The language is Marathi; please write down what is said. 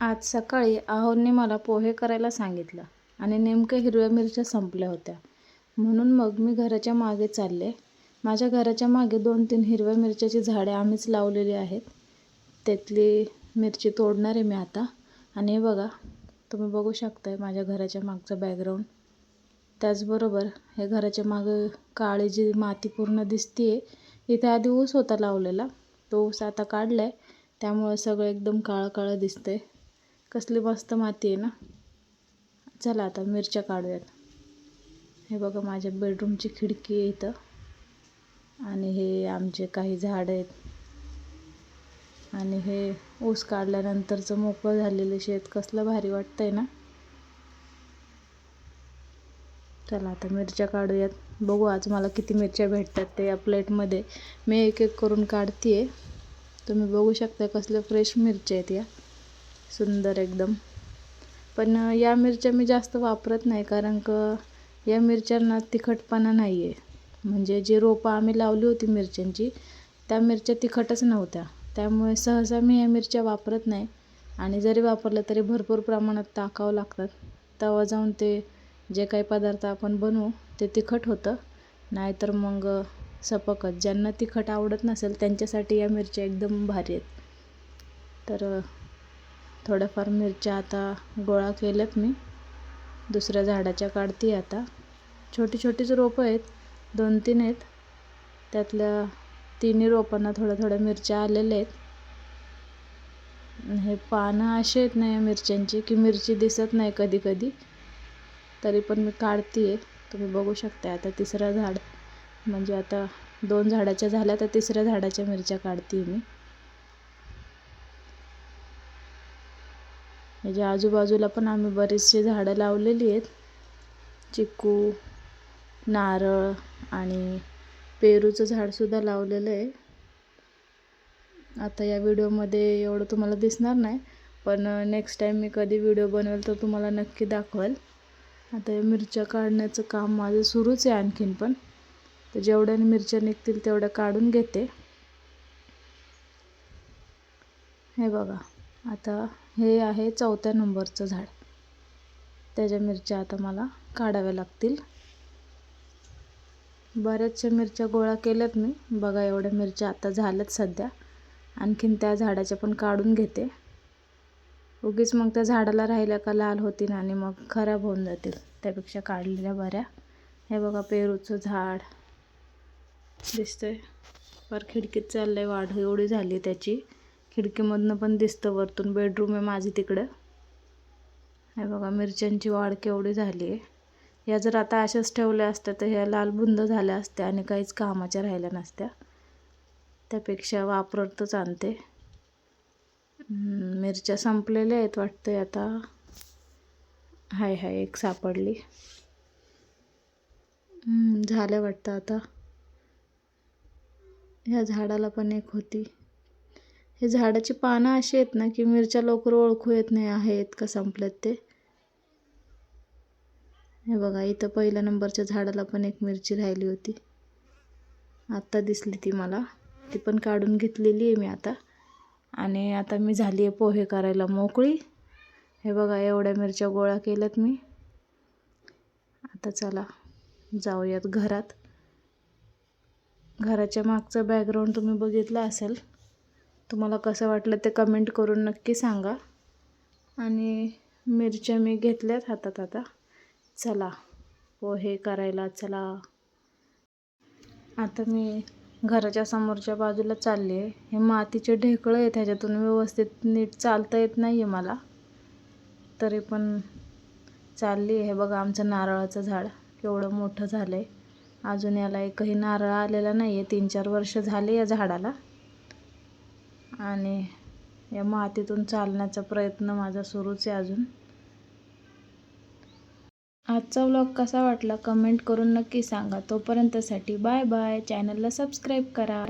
आज सकाळी आहोंनी मला पोहे करायला सांगितलं आणि नेमक्या हिरव्या मिरच्या संपल्या होत्या. म्हणून मग मी घराच्या मागे चालले. माझ्या घराच्या मागे 2-3 हिरव्या मिरच्याची झाडे आम्हीच लावलेली आहेत. त्यातली मिरची तोडणार आहे मी आता. आणि हे बघा, तुम्ही बघू शकताय माझ्या घराच्या मागचा बॅकग्राऊंड. त्याचबरोबर हे घराच्या मागे काळी जी माती पूर्ण दिसते, इथे आधी ऊस होता लावलेला. तो ऊस आता काढला आहे, त्यामुळं सगळं एकदम काळं काळं दिसतंय. कसली मस्त माती आहे ना. चला आता मिरच्या काढूयात. हे बघा, माझ्या बेडरूमची खिडकी आहे इथं. आणि हे आमचे काही झाडं आहेत. आणि हे ऊस काढल्यानंतरचं मोकळं झालेलं शेत कसलं भारी वाटतंय ना. चला आता मिरच्या काढूयात. बघू आज मला किती मिरच्या भेटतात ते या प्लेटमध्ये. मी एक एक करून काढते आहे. तुम्ही बघू शकता कसल्या फ्रेश मिरच्या आहेत या, सुंदर एकदम. पण या मिरच्या मी जास्त वापरत नाही, कारण या मिरच्यांना तिखटपणा नाही आहे. म्हणजे जी रोपं आम्ही लावली होती मिरच्यांची, त्या मिरच्या तिखटच नव्हत्या. त्यामुळे सहसा मी या मिरच्या वापरत नाही. आणि जरी वापरल्या तरी भरपूर प्रमाणात टाकावं लागतात, तेव्हा जाऊन ते जे काही पदार्थ आपण बनवू ते तिखट होतं. नाहीतर मग सपकच. ज्यांना तिखट आवडत नसेल त्यांच्यासाठी या मिरच्या एकदम भारी आहेत. तर थोड्याफार मिरच्या आता गोळा केल्यात मी. दुसऱ्या झाडाच्या काढते आता. छोटी छोटीच रोपं आहेत, 2-3 आहेत. त्यातल्या 3 रोपांना थोड्या थोड्या मिरच्या आलेल्या आहेत. हे पानं असे आहेत ना या मिरच्यांची की मिरची दिसत नाही कधी कधी. तरी पण मी काढते आहे. तुम्ही बघू शकता. आता तिसरं झाड, म्हणजे आता 2 झाडाच्या झाल्या, तर तिसऱ्या झाडाच्या मिरच्या काढते मी. याच्या आजूबाजूला पण आम्ही बरीचशी झाडं लावलेली आहेत. चिकू, नारळ आणि पेरूचं झाडसुद्धा लावलेलं आहे. आता या व्हिडिओमध्ये एवढं तुम्हाला दिसणार नाही, पण नेक्स्ट टाईम मी कधी व्हिडिओ बनवेल तर तुम्हाला नक्की दाखवेल. आता या मिरच्या काढण्याचं काम माझं सुरूच आहे आणखीन पण. तर जेवढ्या मिरच्या निघतील तेवढ्या काढून घेते. हे बघा, आता हे आहे 4थ्या नंबरचं झाड. त्याच्या मिरच्या आता मला काढाव्या लागतील. बऱ्याचशा मिरच्या गोळा केल्यात मी. बघा, एवढ्या मिरच्या आता झाल्यात सध्या. आणखीन त्या झाडाच्या पण काढून घेते. उगीच मग त्या झाडाला राहिल्या का लाल होतील आणि मग खराब होऊन जातील. त्यापेक्षा काढलेल्या बऱ्या. हे बघा, पेरूचं झाड दिसतंय. पर खिडकीत चाललंय वाढ एवढी झाली त्याची. खिडकीमधनं पण दिसतं वरतून. बेडरूम आहे माझी तिकडं. हे बघा, मिरच्यांची वाढ केवढी झाली आहे. या जर आता अशाच ठेवल्या असत्या तर ह्या लालबुंद झाल्या असत्या आणि काहीच कामाच्या राहिल्या नसत्या. त्यापेक्षा वापरतच आणते. मिरच्या संपलेल्या आहेत वाटतंय आता. हाय एक सापडली. झाल्या वाटतं आता. ह्या झाडाला पण एक होती. हे झाडाची पानं अशी आहेत ना की मिरच्या लवकर ओळखू येत नाही आहेत का संपल्यात ते. हे बघा, इथं 1ल्या नंबरच्या झाडाला पण एक मिरची राहिली होती. आत्ता दिसली ती मला. ती पण काढून घेतलेली आहे मी आता. आणि आता मी झाली आहे पोहे करायला मोकळी. हे बघा, एवढ्या मिरच्या गोळा केल्यात मी. आता चला जाऊयात घरात. घराच्या मागचं बॅकग्राऊंड तुम्ही बघितलं असेल. तुम्हाला कसं वाटलं ते कमेंट करून नक्की सांगा. आणि मिरच्या मी घेतल्यात हातात आता. चला पोहे करायला चला. आता मी घराच्या समोरच्या बाजूला चालली आहे. हे मातीचे ढेकळं आहेत, ह्याच्यातून व्यवस्थित नीट चालता येत नाही आहे मला. तरी पण चालली आहे. हे बघा, आमचं नारळाचं झाड केवढं मोठं झालं आहे. अजून याला एकही नारळ आलेला नाही आहे. 3-4 वर्ष झाले या झाडाला. आणि या मातीतून चालण्याचा प्रयत्न माझा सुरूच आहे अजून. आजचा व्लॉग कसा वाटला कमेंट करून नक्की सांगा. तोपर्यंतसाठी बाय बाय. चॅनलला सबस्क्राईब करा.